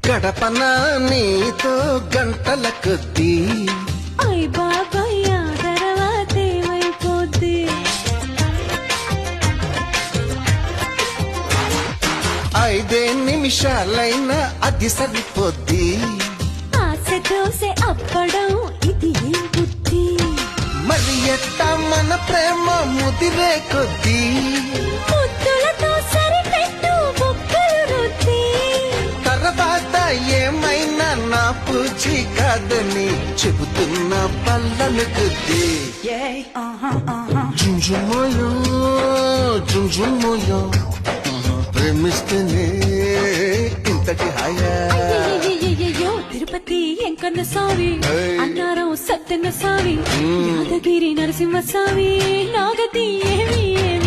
గడపన నీతో గంటల కొద్దీ అయ్ బాబాయ్ ఆ తర్వాత ఏమైపోద్ది 5 నిమిషాలైనా అది సరిపోద్ది ఆశ దోసె అప్పడం ఇది ఏం బుద్ధి మరి ఎట్టా మన ప్రేమ ముదిరే కొద్దీ ముద్దులతో సరిపెట్టు బుక్కలు రుద్ది తర్వాత ఏమైనా నా పూచి కాదని చెబుతున్న పళ్ళను కొద్దీ జుంజుమోయో జుంజుమోయో ప్రేమిస్తేనే ఇంతటి హాయా అయ్యయ్యయ్యయ్యో తిరుపతి ఎంకన్న స్వామి ఏయ్. అన్నారం సత్యన్న స్వామి యాదగిరి నరసింహ స్వామి నాగతి ఏమి ఏమి